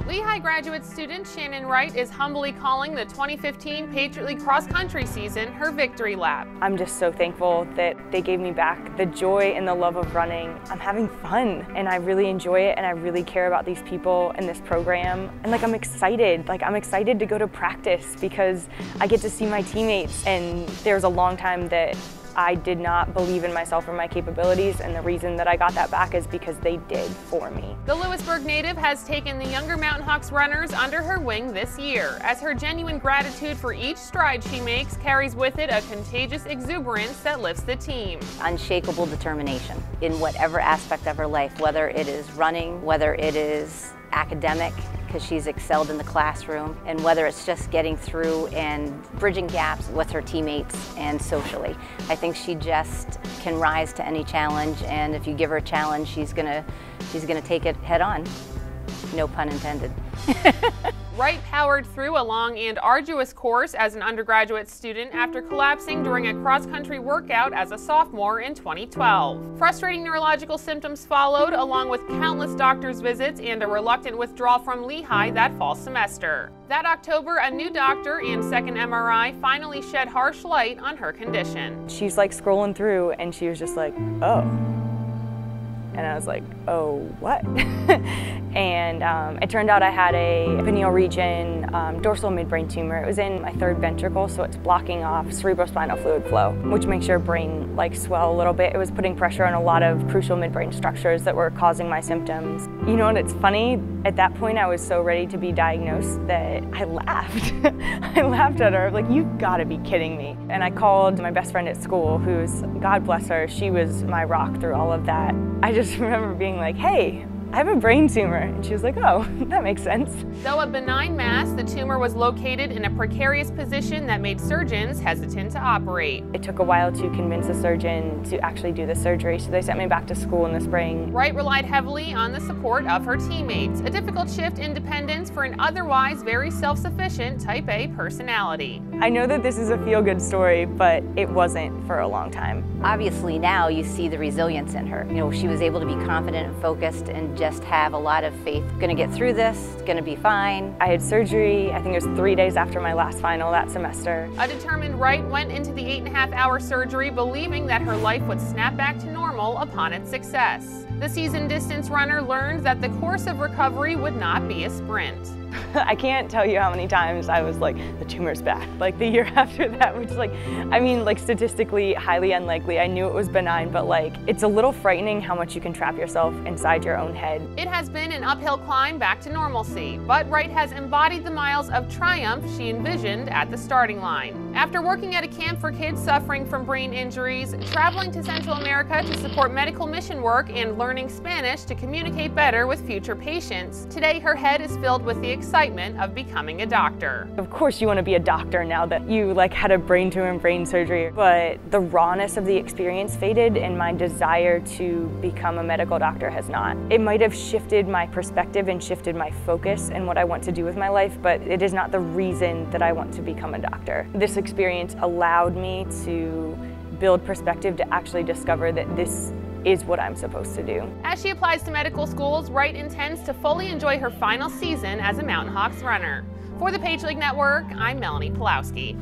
Lehigh graduate student Shannon Wright is humbly calling the 2015 Patriot League cross-country season her victory lap. I'm just so thankful that they gave me back the joy and the love of running. I'm having fun and I really enjoy it, and I really care about these people and this program. And I'm excited. I'm excited to go to practice because I get to see my teammates, and there's a long time that I did not believe in myself or my capabilities, and the reason that I got that back is because they did for me. The Lewisburg native has taken the younger Mountain Hawks runners under her wing this year, as her genuine gratitude for each stride she makes carries with it a contagious exuberance that lifts the team. Unshakable determination in whatever aspect of her life, whether it is running, whether it is academic, because she's excelled in the classroom, and whether it's just getting through and bridging gaps with her teammates and socially. I think she just can rise to any challenge, and if you give her a challenge, she's gonna take it head on. No pun intended. Wright powered through a long and arduous course as an undergraduate student after collapsing during a cross-country workout as a sophomore in 2012. Frustrating neurological symptoms followed, along with countless doctor's visits and a reluctant withdrawal from Lehigh that fall semester. That October, a new doctor and second MRI finally shed harsh light on her condition. She's scrolling through, and she was just like, oh. And I was like, oh, what? And it turned out I had a pineal region dorsal midbrain tumor. It was in my third ventricle, so it's blocking off cerebrospinal fluid flow, which makes your brain swell a little bit. It was putting pressure on a lot of crucial midbrain structures that were causing my symptoms. You know, and it's funny, at that point I was so ready to be diagnosed that I laughed. I laughed at her, you've got to be kidding me. And I called my best friend at school, who's, God bless her, she was my rock through all of that. I just remember being like, hey, I have a brain tumor. And she was like, oh, that makes sense. Though a benign mass, the tumor was located in a precarious position that made surgeons hesitant to operate. It took a while to convince a surgeon to actually do the surgery, so they sent me back to school in the spring. Wright relied heavily on the support of her teammates, a difficult shift in dependence for an otherwise very self-sufficient Type A personality. I know that this is a feel-good story, but it wasn't for a long time. Obviously now you see the resilience in her. You know, she was able to be confident and focused and just have a lot of faith. Gonna get through this, it's gonna be fine. I had surgery, I think it was 3 days after my last final that semester. A determined Wright went into the 8.5-hour surgery believing that her life would snap back to normal upon its success. The seasoned distance runner learned that the course of recovery would not be a sprint. I can't tell you how many times I was like, the tumor's back. The year after that, which statistically highly unlikely. I knew it was benign, but it's a little frightening how much you can trap yourself inside your own head. It has been an uphill climb back to normalcy, but Wright has embodied the miles of triumph she envisioned at the starting line. After working at a camp for kids suffering from brain injuries, traveling to Central America to support medical mission work, and learning Spanish to communicate better with future patients, today her head is filled with the excitement of becoming a doctor. Of course you want to be a doctor now that you had a brain tumor and brain surgery, but the rawness of the experience faded and my desire to become a medical doctor has not. It might have shifted my perspective and shifted my focus and what I want to do with my life, but it is not the reason that I want to become a doctor. This experience allowed me to build perspective to actually discover that this is what I'm supposed to do. As she applies to medical schools, Wright intends to fully enjoy her final season as a Mountain Hawks runner. For the Patriot League Network, I'm Melanie Pulowski.